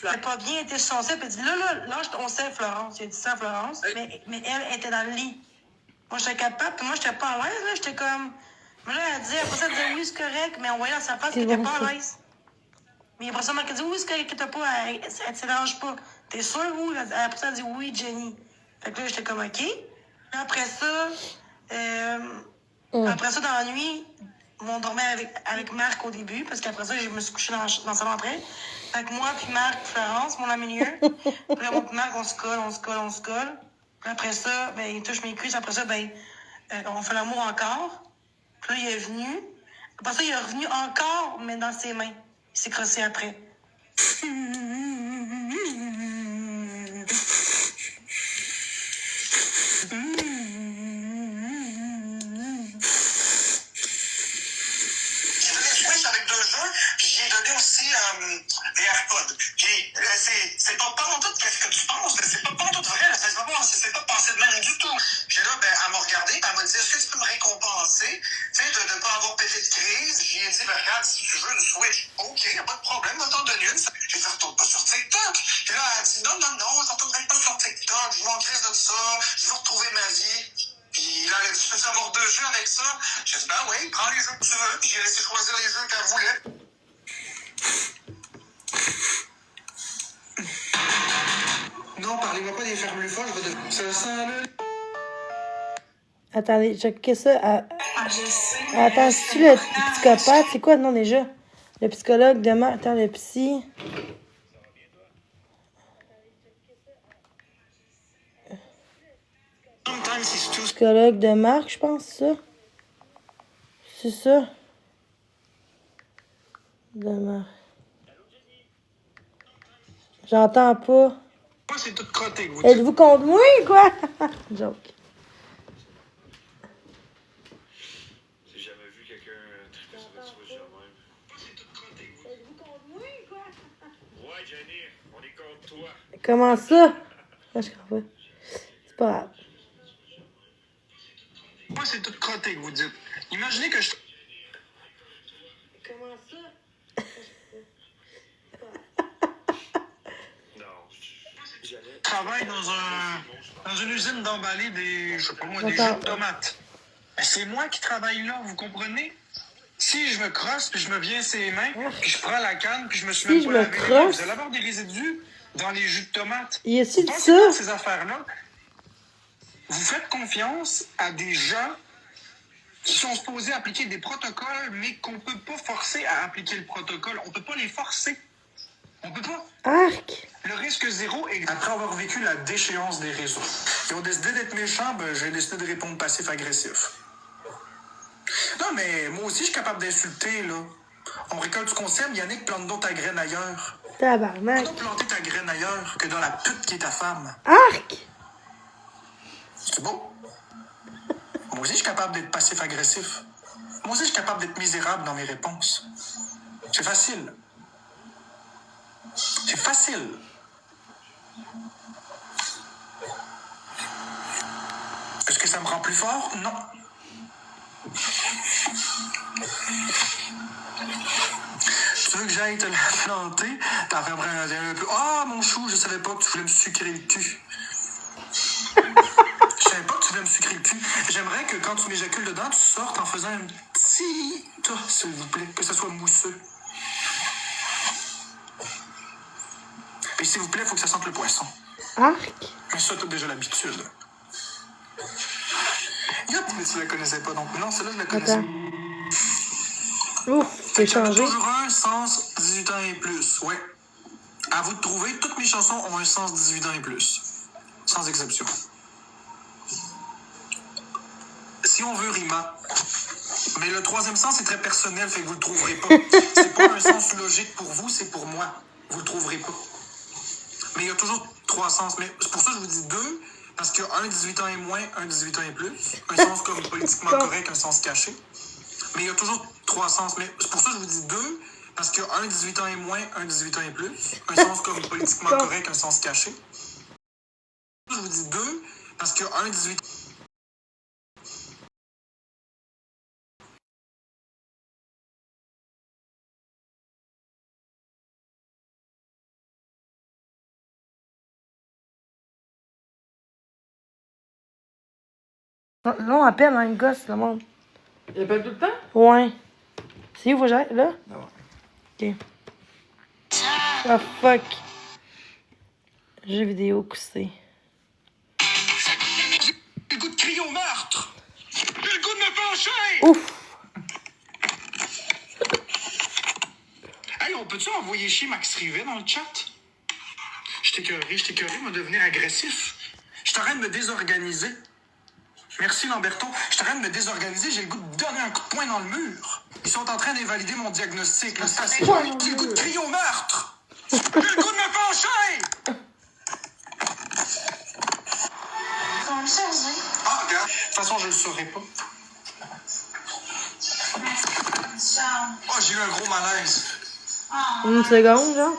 Elle n'a pas bien été sur son sel. Puis elle dit, là, lâche ton sel, Florence. Il a dit ça à Florence. Mais elle était dans le lit. Moi, j'étais capable. Puis moi, j'étais pas à l'aise, là. J'étais comme. Mais là, elle dit, après ça, elle disait, oui, c'est correct. Mais on voyait dans sa face qu'elle était pas à l'aise. Mais après ça, elle dit, oui, c'est correct que t'as pas. Elle ne te dérange pas. T'es sûre, ou? Après ça, elle dit, oui, Jenny. Fait que là, j'étais comme, OK. Après ça, dans la nuit, on dormait avec Marc au début, parce qu'après ça, je me suis couchée dans le salon après. Fait que moi, puis Marc, Florence, mon ami milieu. Puis là, moi, puis Marc, on se colle. Puis après ça, ben, il touche mes cuisses. Après ça, ben, on fait l'amour encore. Puis là, il est venu. Après ça, il est revenu encore, mais dans ses mains. Il s'est crossé après. Des AirPods. Puis, c'est pas en tout qu'est-ce que tu penses, c'est pas en tout vrai, c'est pas pensé de même du tout. Puis là, ben, elle m'a regardé, elle m'a dit, est-ce que tu peux me récompenser, tu sais, de ne pas avoir pété de crise? J'ai dit, ben, regarde, si tu veux une Switch, OK, y a pas de problème, on t'en donne une. J'ai dit, retourne pas sur TikTok. Puis là, elle a dit, non, je retournerai pas sur TikTok, je m'en crise de ça, je veux retrouver ma vie. Puis là, elle a dit, tu peux avoir 2 jeux avec ça? J'ai dit, ben oui, prends les jeux que tu veux. Puis j'ai laissé choisir les jeux qu'elle voulait. Non, parlez-moi pas des fermes folles, ça sent le... Attendez, checkez ça. Attends, c'est-tu le psychopathe? C'est quoi le nom déjà? Le psychologue de Marc. Attends, le psy. Psychologue de Marc, je pense, c'est ça. C'est ça. De Marc. J'entends pas. Moi, c'est tout crotté, vous dites. Êtes-vous contre moi, quoi? Joke. J'ai jamais vu quelqu'un triper sur votre Switch de même. Moi, c'est tout crotté, vous dites. Êtes-vous contre moi, quoi? Ouais, Jenny, on est contre toi. Comment ça? Ah, je comprends pas. C'est pas grave. Moi, c'est tout crotté que vous dites. Imaginez que je... Comment ça? Je travaille dans une usine d'emballer des, je sais pas moi, des jus de tomates. Ben, c'est moi qui travaille là, vous comprenez? Si je me crosse, puis je me viens ses mains, puis je prends la canne, puis je me suis même pas lavé les mains, vous allez avoir des résidus dans les jus de tomates. Y a-t-il de Pensez pas à ça? ces affaires-là. Vous faites confiance à des gens qui sont supposés appliquer des protocoles, mais qu'on peut pas forcer à appliquer le protocole. On peut pas les forcer. On peut pas. Arc! Le risque zéro est... Après avoir vécu la déchéance des réseaux, ils ont décidé d'être méchants, ben j'ai décidé de répondre passif-agressif. Non, mais moi aussi, je suis capable d'insulter, là. On récolte ce qu'on sème, Yannick, plante donc ta graine ailleurs. Tabarnak. Plante planter ta graine ailleurs que dans la pute qui est ta femme. Arc! C'est beau. Moi aussi, je suis capable d'être passif-agressif. Moi aussi, je suis capable d'être misérable dans mes réponses. C'est facile. C'est facile. Est-ce que ça me rend plus fort? Non. Tu veux que j'aille te la planter? T'en fais un peu. Ah, mon chou, je savais pas que tu voulais me sucrer le cul. Je savais pas que tu voulais me sucrer le cul. J'aimerais que quand tu m'éjacules dedans, tu sortes en faisant un petit... s'il vous plaît, que ça soit mousseux. Et s'il vous plaît, il faut que ça sente le poisson. Arc! Mais ça, t'as déjà l'habitude. Yop, mais tu la connaissais pas donc. Non, celle-là, je la connaissais. Attends. Ouf, c'est J'avais changé. toujours un sens 18 ans et plus, ouais. À vous de trouver, toutes mes chansons ont un sens 18 ans et plus. Sans exception. Si on veut Rima. Mais le troisième sens est très personnel, fait que vous le trouverez pas. C'est pas un sens logique pour vous, c'est pour moi. Vous le trouverez pas. Mais il y a toujours 3 sens. Mais c'est pour ça que je vous dis 2, parce qu'il y a un 18 ans et moins, un 18 ans et plus. Un sens comme politiquement correct, un sens caché. Mais il y a toujours 3 sens. Mais c'est pour ça que je vous dis 2, parce qu'il y a un 18 ans et moins, un 18 ans et plus. Un sens comme politiquement correct, un sens caché. Je vous dis 2, parce qu'il y a un 18... Non, à peine, hein, une gosse, le monde. Il appelle tout le temps? Ouais. C'est où, faut que j'aille? Là? Ouais. Ok. Ah, fuck. Jeux vidéo coussé. J'ai le goût de crier au meurtre! J'ai le goût de me pencher! Ouf! Hey, on peut-tu envoyer chier Max Rivet dans le chat? Je t'écœuré, moi, devenir agressif. Je suis en train de me désorganiser. Merci, Lamberto. Je suis en train de me désorganiser, j'ai le goût de donner un coup de poing dans le mur. Ils sont en train d'invalider mon diagnostic. Là, c'est assez. J'ai le goût de crier au meurtre! J'ai le goût de me pencher! Comment le charger? Ah, regarde. De toute façon, je le saurais pas. Oh, j'ai eu un gros malaise. Une seconde, genre.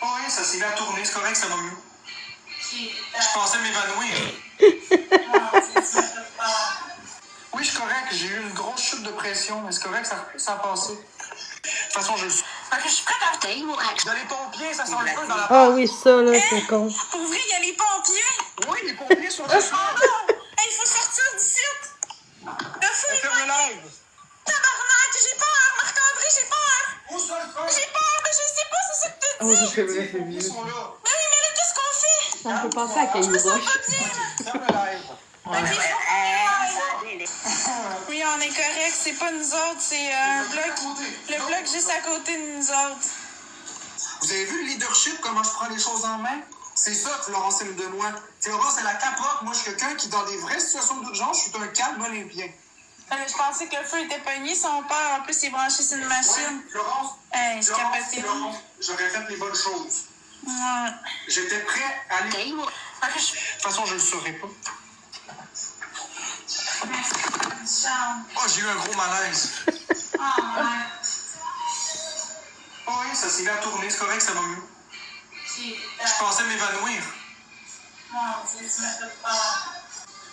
Oh, oui, ça s'est mis à tourner. C'est correct, ça va mieux. Je pensais m'évanouir. Oui, je suis correct. J'ai eu une grosse chute de pression, mais c'est correct, ça a passé. De toute façon, je le sais. Je suis prête à t'aider. Dans les pompiers, ça sent le feu dans la Ah oui, ça, là, c'est con. Pour vrai, il y a les pompiers. Oui, les pompiers sont juste là. Oh non! Il faut sortir d'ici. Le feu est Ferme le live. tabarnak. J'ai peur, Marc-André, j'ai peur. Où ça le feu? J'ai peur, mais je sais pas, c'est ça que t'as Oh, dit. c'est vrai, c'est Ils mieux. sont là. Mais oui, mais là, qu'est-ce qu'on fait? Ça me fait penser à Caillou Je me sens Roche. pas bien, là. Ferme le live. Oui, on est correct, c'est pas nous autres, c'est un bloc. Le bloc juste à côté de nous autres. Vous avez vu le leadership, comment je prends les choses en main? C'est ça, Florence Benoît. Florence, c'est la capote. Moi, je suis quelqu'un qui, dans des vraies situations d'urgence, je suis un calme olympien. Je pensais que le feu était pogné, son père, en plus, il est branché sur une machine. Ouais, Florence, Hey, je capotais. Florence, j'aurais fait les bonnes choses. Ouais. J'étais prêt à aller... De toute façon, je le saurais pas. Oh, j'ai eu un gros malaise. Oh oui, ça s'est mis à tourner, c'est correct, ça va mieux. Je pensais m'évanouir.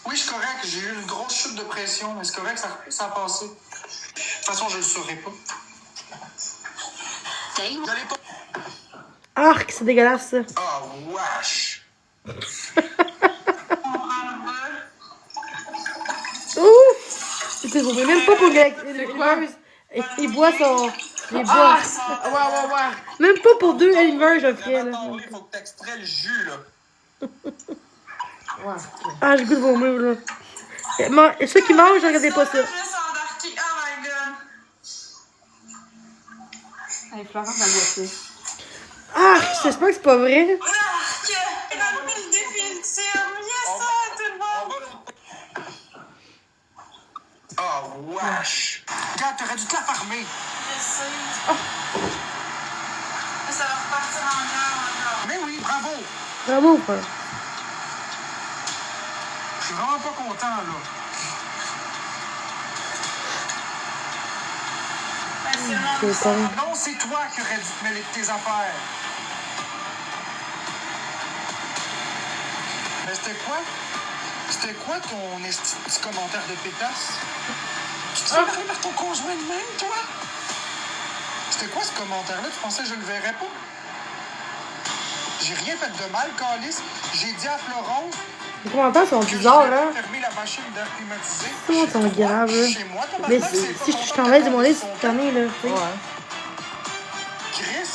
Oui, je suis correct, j'ai eu une grosse chute de pression, mais c'est correct, ça a passé. De toute façon, je le saurais pas. J'allais pas... Arc, c'est dégueulasse, ça. Oh, wesh! Ouf! C'était beau, mais même pas pour Elmers. Il boit son... Il boit. Ouais. Même pas pour 2 Elmers, je ferais, là. Il faut que t'extrais le jus, là. Ah, j'ai le goût de vomir, là. Ceux qui mangent, regardez pas ça. Je vais s'embarquer. Oh my god. Hey, Florence a bossé. Ah, j'espère que c'est pas vrai. Arc! Dans le défi ultime. Yes, ça, tout le monde. Oh, wesh! Regarde, t'aurais dû te la farmer. Je sais. Mais ça va repartir en guerre encore. Mais oui, bravo! Bravo, frère. Je suis vraiment pas content, là. C'est con. Non, c'est toi qui aurais dû te mêler de tes affaires. Mais c'était quoi? C'était quoi ton petit commentaire de pétasse? Tu te fais parler par ton conjoint de même, toi? C'était quoi ce commentaire-là? Tu pensais que je le verrais pas? J'ai rien fait de mal, Calice. J'ai dit à Florence Les commentaires sont bizarres, là. fermer la machine d'air climatisé. Tout le monde sont graves, là. Chez moi, Mais tabarnak, c'est pas si je content t'enlève de de mon lit, son c'est tanné, là. tu sais. Chris?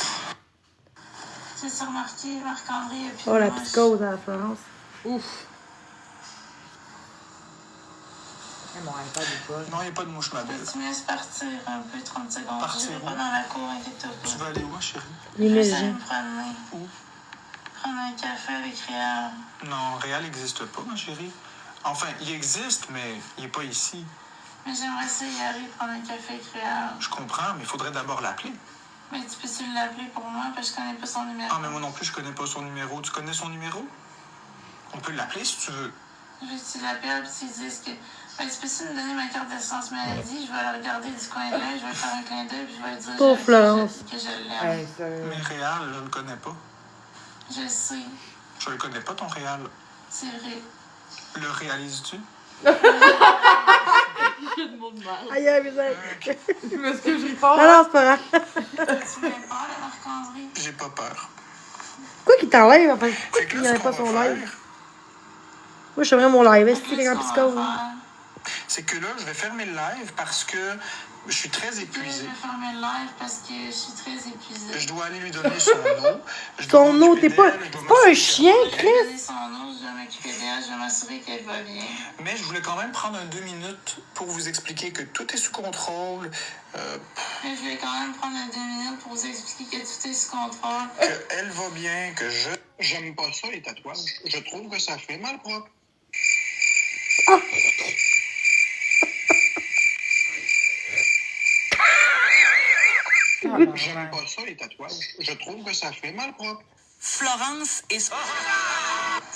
J'ai remarqué Marc-André. Oh, la psychose à la Florence. Ouf. Mon iPad est pas. Non, il n'y a pas de mouche, ma belle. Tu me laisses partir un peu, 30 secondes. Partir Je vais où? pas dans la cour, inquiète-toi Tu pas. vas aller où, chérie? Les Juste aller méchants. me promener. Où? Prendre un café avec Réal. Non, Réal n'existe pas, ma chérie. Enfin, il existe, mais il n'est pas ici. Mais j'aimerais ça y aller prendre un café avec Réal. Je comprends, mais il faudrait d'abord l'appeler. Mais tu peux-tu l'appeler pour moi? Parce que je connais pas son numéro. Ah, mais moi non plus, je connais pas son numéro. Tu connais son numéro? On peut l'appeler si tu veux. Je veux que tu l'appelles et tu dises que. Ben, tu peux-tu me donner ma carte d'assurance maladie? Je vais la regarder du coin de l'œil, je vais faire un clin d'œil, puis je vais dire Pauvre Florence. que je l'aime. Hey, ça. Mais Réal, je le connais pas. Je le sais, Je le connais pas, ton Réal. c'est vrai. Le réalises-tu? Aïe, aïe, misère. Je m'excuse, je ris fort. Non, non, c'est pas grave. Tu m'as peur, Marc-André? J'ai pas peur. Pourquoi qu'il t'enlève? Enfin, pourquoi Fait que qu'il là, n'y ce avait pas qu'on son va live? faire, Moi, je fais vraiment mon live. Est-ce que c'est quelqu'un psychose? C'est que là, je vais fermer le live parce que je suis très épuisé. Je vais fermer le live parce que je suis très épuisée. Je dois aller lui donner son eau. Son eau, t'es pas un chien, Je vais donner Chris? son eau, je vais m'occuper d'elle, je vais m'assurer qu'elle va bien. Mais je voulais quand même prendre 2 minutes pour vous expliquer que tout est sous contrôle. Mais je vais quand même prendre 2 minutes pour vous expliquer que tout est sous contrôle. Qu'elle va bien, que j'aime pas ça, les tatouages. Je trouve que ça fait mal propre. Ah. J'aime pas ça, les tatouages. Je trouve que ça fait mal propre. Florence et...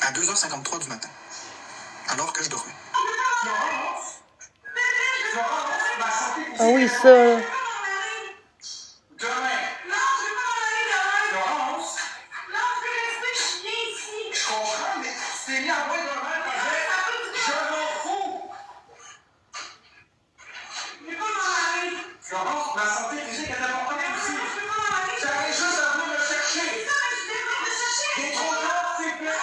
À 2h53 du matin. Alors que je dormais. Ah oui, ça. Demain. Florence. Je comprends, mais c'est mis à moi demain. Je m'en fous. Florence, ma santé physique est importante aussi. J'arrive juste à venir me chercher. Il est trop tard, s'il te plaît.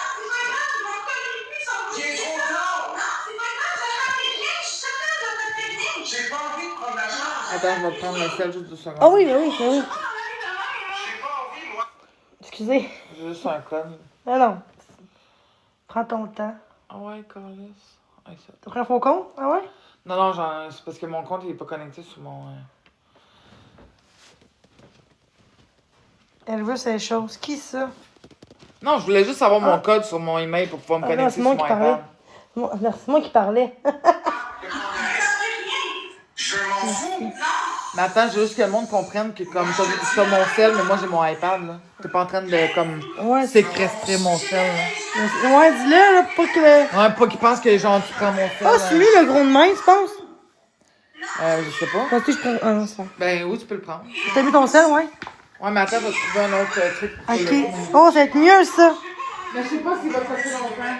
Il est trop tard. J'ai pas envie de prendre la chance. Attends, je vais prendre le sel juste 2 secondes. Ah oui, mais oui, mais oui. J'ai pas envie, moi. Excusez. J'ai juste un code. Non, non. Prends ton temps. Ah ouais, Carlis. Ah, ça. T'as pris un faux compte? Ah ouais? Non, non, c'est parce que mon compte il est pas connecté sur mon. Elle veut ces choses. Qui ça? Non, je voulais juste avoir mon code sur mon email pour pouvoir me Ah non, connecter c'est sur moi mon qui parlais. iPad. Non, c'est moi qui parlais. Je m'en fous. Mais attends, je veux juste que le monde comprenne que comme t'as mon sel, mais moi j'ai mon iPad là. T'es pas en train de comme Ouais, séquestrer mon sel là. Ouais, dis-le, là, pour pas que... Ouais, pas qu'ils pensent que genre tu prends mon sel. Ah, c'est lui le gros de main, tu penses? Je sais pas. Parce que je prends... Ah non, c'est pas. Ben oui, tu peux le prendre. T'as mis ton sel, ouais? Ouais, mais attends, je vais trouver un autre truc. pour Ok. le- Oh, ça va être mieux, ça. Mais je sais pas s'il va passer longtemps.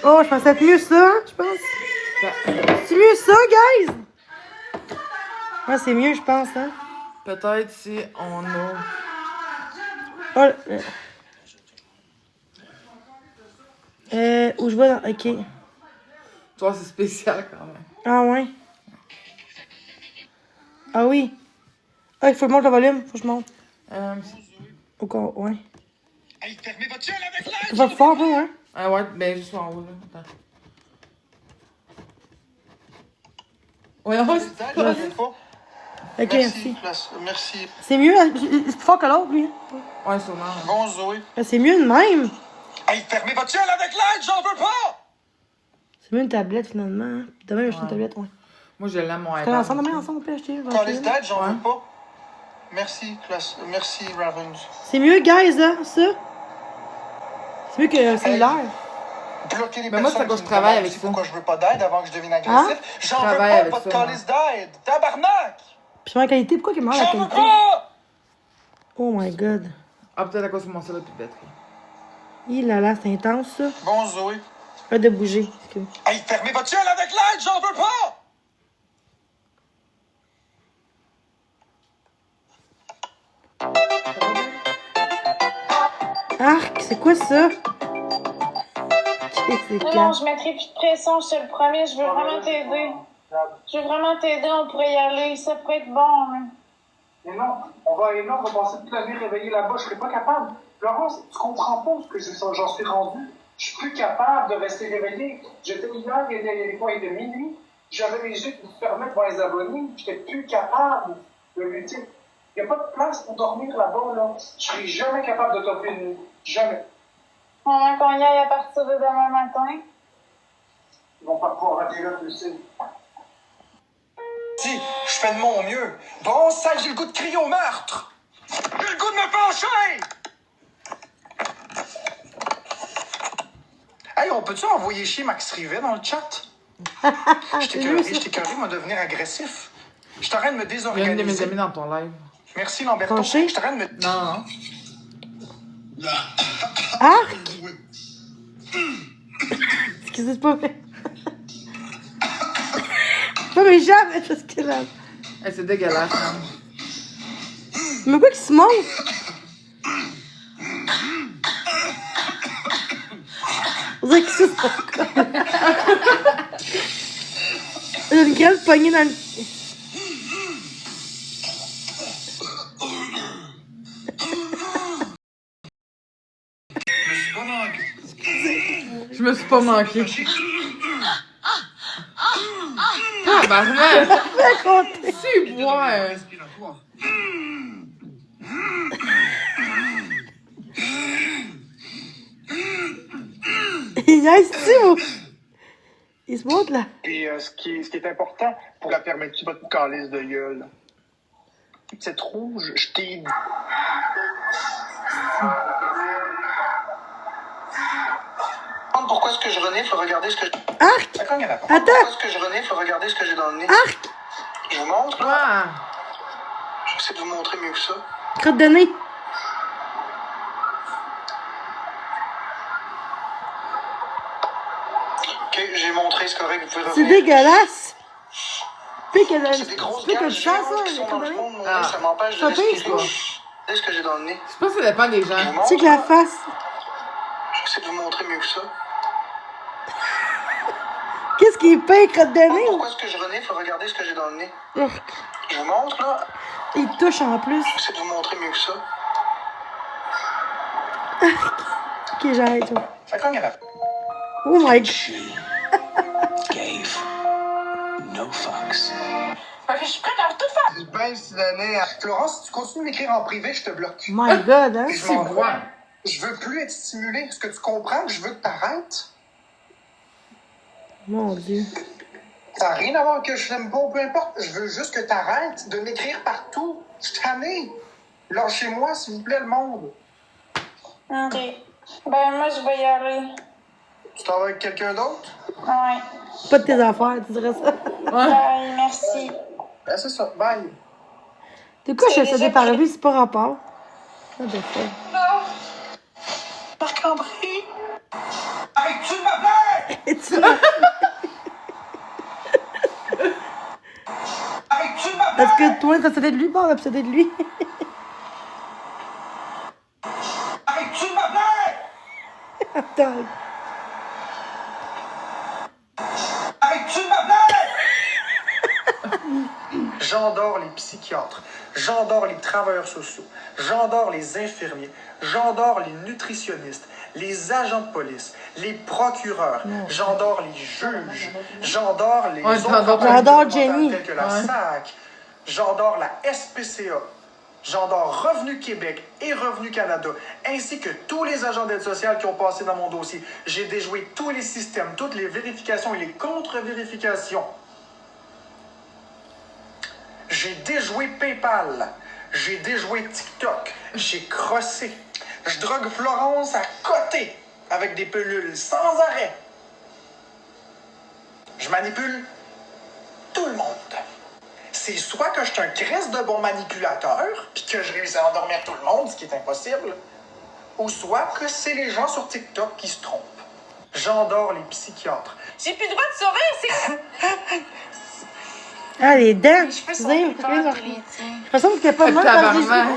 Oh, je pense que ça va être mieux, ça, je pense. C'est mieux, ça, guys? Ouais, c'est mieux, je pense, hein. Peut-être si on a. Oh, où je vais dans... Ok. Tu vois, c'est spécial quand même. Ah, ouais. Ah oui. Ah, il faut que je monte le volume. Faut que je monte. Au cas, ouais. Hey, fermez votre gueule avec l'air. Ça va fort, un peu, hein? Ah ouais, ben juste en haut là. Attends. Ouais, ouais, c'est pas. Ok, merci. Merci. C'est mieux, c'est plus fort que l'autre, lui. Ouais, sûrement. Bon, Zoé. C'est mieux de même. Hey, fermez votre gueule avec l'aide, j'en veux pas! C'est mieux une tablette, finalement. Hein. Demain, je une tablette, ouais. Moi, je l'aime mon Quand iPad. ensemble, demain, ensemble, on peut acheter. Quand les d'aide, j'en Ouais. veux pas. Merci, classe. Merci, Ravens. C'est mieux, guys, hein, ça. C'est mieux que cellulaire. Bloquer les Mais moi, c'est à personnes cause qui je me travaille demandent avec aussi ça. pourquoi je veux pas d'aide avant que je devienne agressif. J'en veux travaille pas, avec votre ça, calice d'aide. Tabarnak! Puis sur la qualité, pourquoi qu'il me la J'en veux qualité? pas! Oh my god. Ah, peut-être à cause de mon sel, plus batterie. Il là là, c'est intense, ça. Bon, Zoé. Pas de bouger. Hey, fermez votre gueule avec l'aide, j'en veux pas! Arc, c'est quoi ça? Qu'est-ce que c'est Non, quand? je mettrai plus de pression, je te le promets, je veux vraiment t'aider. Je veux vraiment t'aider, on pourrait y aller, ça pourrait être bon. Hein. Mais non, on va passer toute la nuit réveillé là-bas, je serais pas capable. Florence, tu comprends pas ce que j'en suis rendu. Je suis plus capable de rester réveillé. J'étais hier, il était minuit. J'avais les yeux qui se fermaient devant les abonnés. J'étais plus capable de lutter. Il n'y a pas de place pour dormir là-bas, là. Je serai jamais capable de topper une nuit. Jamais. On va qu'on y aille à partir de demain matin. Ils vont pas pouvoir arrêter là, tu le sais. Si, je fais de mon mieux. Bon, ça, j'ai le goût de crier au meurtre. J'ai le goût de me pencher. Hey, on peut-tu envoyer chier Max Rivet dans le chat? Je t'ai curé, moi, devenir agressif. Je suis en train de me Il y a une de mes désorganiser. amies dans ton live. Merci, Lamberto. Je Penché? suis en train de me... Non, non. Arc! Excusez, c'est pas vrai. Pas mais jamais, parce que là. Hey, c'est dégueulasse, hein. Mais quoi qu'il se monte? sous son corps. J'ai une grande poignée dans le... Je me suis pas manqué. Tabarnak! C'est boire! Il niaise-tu, ou? Il se montre, là. Et ce qui est important, pour la permettre-tu votre calice de gueule? Petite rouge, je t'ai dit. Pourquoi est-ce que je renifle? Faut regarder ce que je... Arc! Attends! Attends! Pourquoi est-ce que je renifle? Faut regarder ce que j'ai dans le nez. Arc! Je vous montre, là. Ouais. J'essaie de vous montrer mieux que ça. Crotte de nez. Ok, j'ai montré, c'est correct, vous pouvez C'est revenir. dégueulasse. Puis que C'est des grosses que gages je sens géantes qui ça, sont dans le les fond de mon Ah. nez, ça m'empêche de Ça pèse, respirer. quoi. Regardez ce que j'ai dans le nez. Je pense que ça dépend des Je vous gens. montre, C'est que la là. face. J'essaie de vous montrer mieux que ça. Qu'est-ce qui est peint, crotte de nez? Pourquoi est-ce que je renifle? Faut regarder ce que j'ai dans le nez. Arc. Je vous montre, là. Il touche en plus. J'essaie de vous montrer mieux que ça. Ok, j'arrête. Ouais. Ça cogne à la... Oh my god. Gave no fucks. Fait que je suis prête à tout faire. Je baisse le nez. Florence, si tu continues d'écrire en privé, je te bloque. My god, hein? Puis je C'est m'en boire. vais. Je veux plus être stimulé. Est-ce que tu comprends que je veux que t'arrêtes? Mon dieu. Ça n'a rien à voir que je t'aime pas ou peu importe. Je veux juste que t'arrêtes de m'écrire partout. Je suis tanné. Lâchez-moi, s'il vous plaît, le monde. Ok. Ben, moi, je vais y aller. Tu t'en vas avec quelqu'un d'autre? Ouais. Pas de tes affaires, tu dirais ça. Bye, merci. Ben, c'est ça. Bye. De quoi je C'est fais ça déjà des par pris. vue, c'est pas rapport. What the fuck? Marc-André! Arrête-tu de m'appeler? Et tu Arrête-tu de m'appeler? Parce que toi, t'es obsédé de lui, bon, obsédé de lui. Arrête-tu de m'appeler? Attends. Arrête-tu de m'appeler? J'endors les psychiatres, j'endors les travailleurs sociaux, j'endors les infirmiers, j'endors les nutritionnistes, les agents de police, les procureurs, j'endors les juges, j'endors les Ouais, autres t'endors- organisations J'endors Jenny. telles que la Ouais. SAC, j'endors la SPCA, j'endors Revenu Québec et Revenu Canada, ainsi que tous les agents d'aide sociale qui ont passé dans mon dossier. J'ai déjoué tous les systèmes, toutes les vérifications et les contre-vérifications. J'ai déjoué PayPal. J'ai déjoué TikTok. J'ai crossé. Je drogue Florence à côté avec des pilules sans arrêt. Je manipule tout le monde. C'est soit que je suis un crisse de bon manipulateur, puis que je réussis à endormir tout le monde, ce qui est impossible, ou soit que c'est les gens sur TikTok qui se trompent. J'endors les psychiatres. J'ai plus le droit de sourire, c'est. Ah, les dents. Les cheveux sont Excusez, plus peurs que les tiens. je pense que t'es pas mal Tabarnak.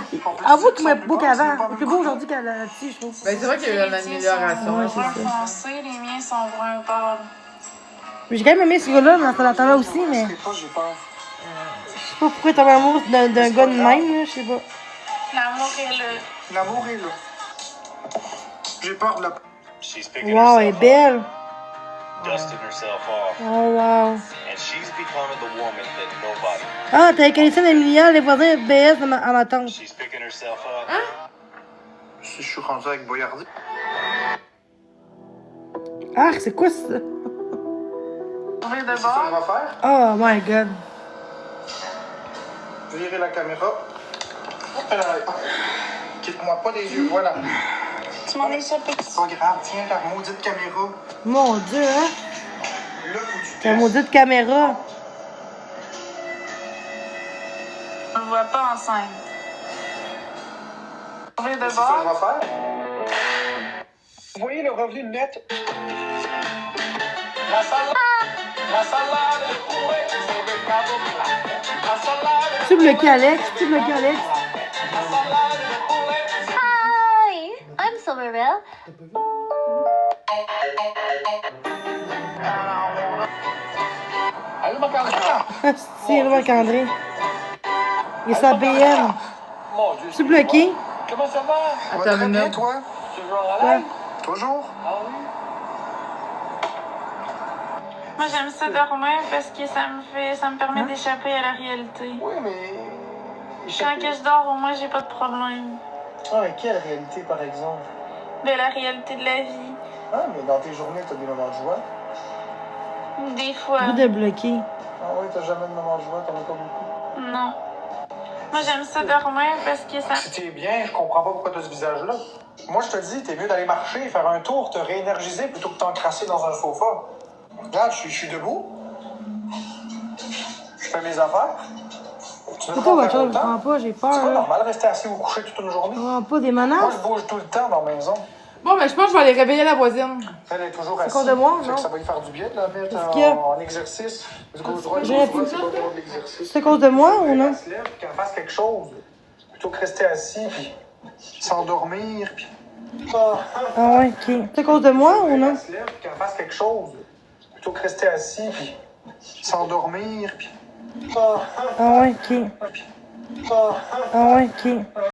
Avoue qu'il m'a beau qu'avant. Il est plus beau aujourd'hui là-dessus, je trouve. Ben, c'est vrai qu'il y a eu une amélioration. Ouais, Les c'est tiens ça. sont brun foncé, les miens sont brun pâle. Mais j'ai quand même aimé ce gars-là dans l'installateur-là aussi, mais Je sais pas, j'ai peur. je sais pas pourquoi t'as amour d'un gars de même, là, je sais pas. L'amour est là. L'amour est là. J'ai peur de la... She's picking Wow, elle est herself belle. up, dusting herself off, Oh, wow. and she's becoming the woman that nobody. Ah, t'avais connu ça d'Emilia, les voisins BS à ma tante. She's picking herself up. Si je suis rendu avec Boyardi. Ah, c'est quoi ça? Ouvrir de C'est ça qu'on bord. va faire? Oh my god. Virer la caméra. Hop là. Quitte-moi pas les yeux, voilà. Tu m'en échappes. C'est pas grave, tiens la maudite caméra. Mon dieu, hein? Là, faut que tu C'est la maudite caméra. On le voit pas enceinte. Ouvrir de C'est ça qu'on bord. va faire? Vous voyez le revenu net? La salade de poulet, c'est le cadeau plat. La salade Tu bloqué Alex? Tu bloqué Alex? Hi, I'm Silverville. C'est le Marc-André. Il est sa BM. Mon Dieu. Tu es bloqué? Comment ça va? Attends une minute. toi? Toujours en Ouais. live? Toujours? Ah oui. Moi, j'aime ça dormir parce que ça me permet d'échapper à la réalité. Oui, mais... Quand que je dors, au moins, j'ai pas de problème. Ah, mais quelle réalité, par exemple? De la réalité de la vie. Ah, mais dans tes journées, t'as des moments de joie. Des fois. Vous de bloqué. Ah oui, t'as jamais de moments de joie, t'en as pas beaucoup. Non. Moi, j'aime ça dormir parce que ça... Si t'es bien, je comprends pas pourquoi t'as ce visage-là. Moi, je te dis, t'es mieux d'aller marcher, faire un tour, te réénergiser plutôt que t'encrasser dans un sofa. Regarde, je suis debout. Je fais mes affaires. Tu veux Pourquoi pas votre faire chose, je autant? comprends pas, j'ai peur, C'est pas là. normal de rester assis ou couché toute une journée. Je comprends pas des Moi, menaces. je bouge tout le temps dans la maison. Bon, ben, je pense que je vais aller réveiller la voisine. Elle est toujours C'est assise. contre moi, Fait non? que ça va lui faire du bien de la mettre Qu'est-ce qu'il y a? en exercice. Du gauche droit, J'ai gauche droit, appris. c'est pas trop de l'exercice. C'est à cause de moi ou non? Elle se lève, puis qu'elle fasse quelque chose. Plutôt que rester assis, puis s'endormir, puis... Ah ouais, ok. C'est à cause de moi ou non? Elle se lève, puis qu'elle fasse quelque chose. Plutôt que rester assis, puis s'endormir, puis... Ah ouais, ok. Ah ouais, ok.